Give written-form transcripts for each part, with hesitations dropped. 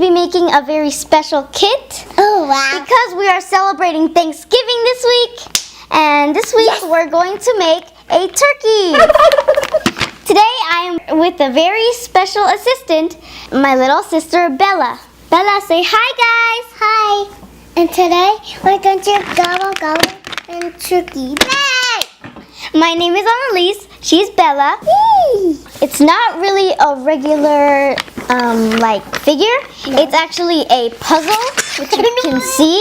be making a very special kit. Oh, wow. Because we are celebrating Thanksgiving this week. And this week we're going to make a turkey. Today I am with a very special assistant, my little sister Bella. Bella, say hi guys. Hi. And today we're going to gobble and turkey. Yay! My name is Annalise. She's Bella. Yay! It's not really a regular like figure. No. It's actually a puzzle, which you can see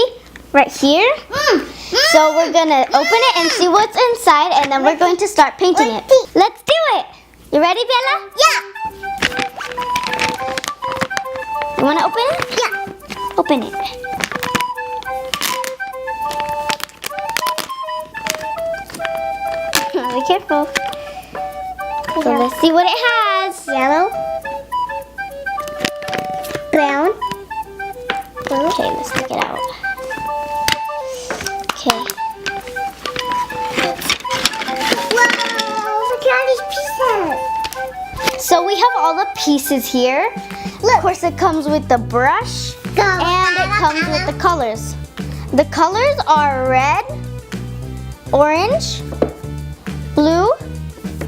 right here. So we're gonna open it and see what's inside, and then we're going to start painting it. Let's do it. You ready, Bella? Yeah. You wanna open it? Yeah. Open it. Be careful. So let's see what it has. Yellow. Brown. Blue. Okay, let's take it out. Okay. Wow, look at all these pieces. So we have all the pieces here. Look. Of course, it comes with the brush Go. and it comes with the colors. The colors are red, orange, blue.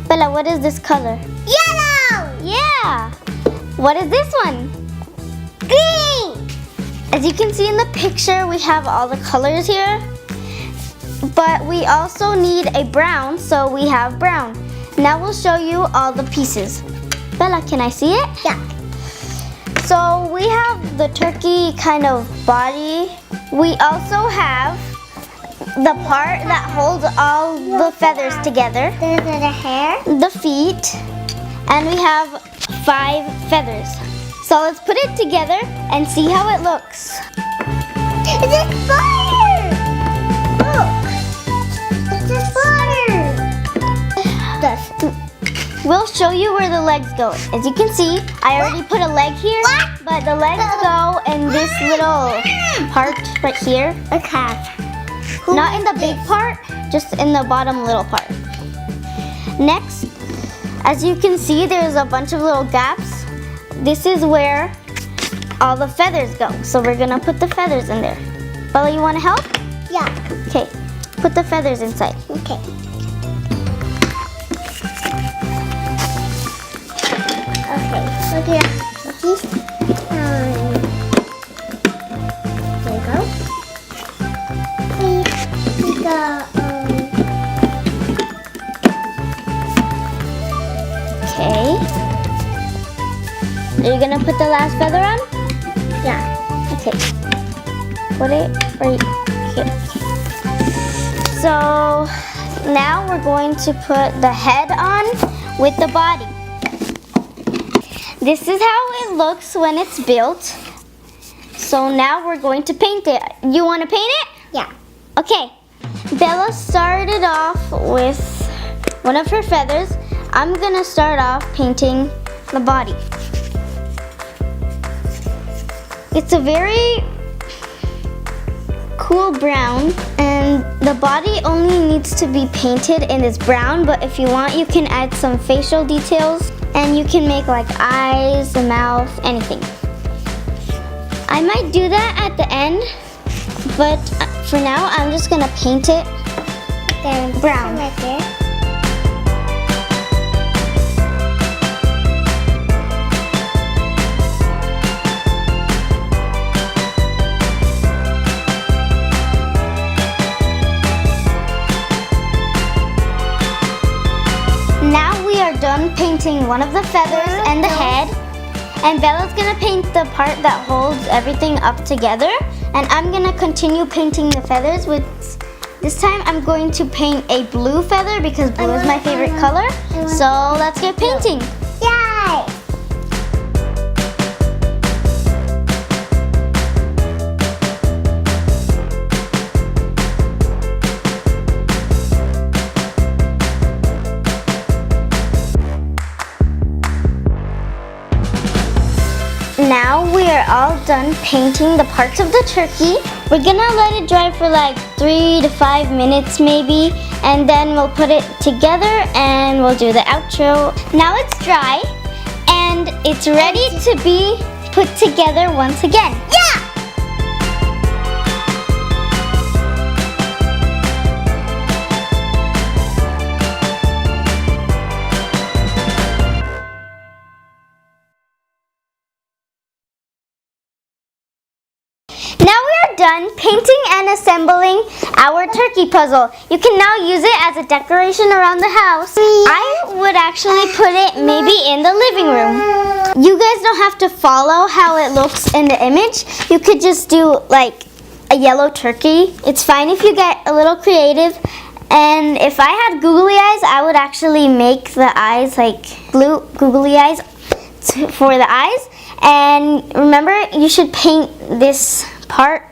Bella, what is this color? Yellow. Yeah. What is this one? Green. As you can see in the picture, we have all the colors here. But we also need a brown, so we have brown. Now we'll show you all the pieces. Bella, can I see it? Yeah. So we have the turkey kind of body. We also have the part that holds all the feathers together, There's the hair. the feet, and we have 5 feathers. So let's put it together and see how it looks. It's a spider. Look. It's a spider. We'll show you where the legs go. As you can see, I already put a leg here, but the legs go in this little part right here. A calf. Not in the big part, just in the bottom little part. Next, as you can see, there's a bunch of little gaps. This is where all the feathers go. So we're gonna put the feathers in there. Bella, you wanna help? Yeah. Okay, put the feathers inside. Okay. Okay. Look at this. There you go. Okay. Are you gonna put the last feather on? Yeah. Okay. Put it right here. So now we're going to put the head on with the body. This is how it looks when it's built. So now we're going to paint it. You want to paint it? Yeah. Okay. Bella started off with one of her feathers. I'm gonna start off painting the body. It's a very cool brown, and the body only needs to be painted in this brown, but if you want, you can add some facial details, and you can make like eyes, the mouth, anything. I might do that at the end, but for now, I'm just gonna paint it brown. Right there. Now we are done painting one of the feathers and the head. And Bella's gonna paint the part that holds everything up together. And I'm gonna continue painting the feathers with, this time I'm going to paint a blue feather because blue is my favorite color. So let's get painting. Yay! Now we are all done painting the parts of the turkey. We're gonna let it dry for like 3 to 5 minutes maybe, and then we'll put it together and we'll do the outro. Now it's dry and it's ready to be put together once again. Yeah! Now we are done painting and assembling our turkey puzzle. You can now use it as a decoration around the house. I would actually put it maybe in the living room. You guys don't have to follow how it looks in the image. You could just do like a yellow turkey. It's fine if you get a little creative. And if I had googly eyes, I would actually make the eyes like blue googly eyes for the eyes. And remember, you should paint this part,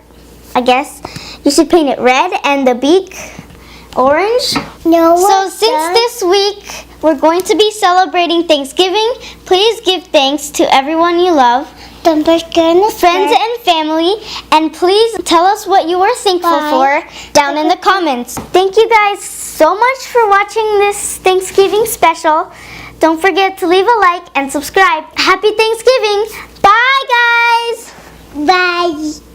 I guess. You should paint it red and the beak orange. No. So since this week we're going to be celebrating Thanksgiving, please give thanks to everyone you love, Don't forget friends and family, and please tell us what you are thankful for down in the comments. Thank you guys so much for watching this Thanksgiving special. Don't forget to leave a like and subscribe. Happy Thanksgiving. Bye, guys. Bye.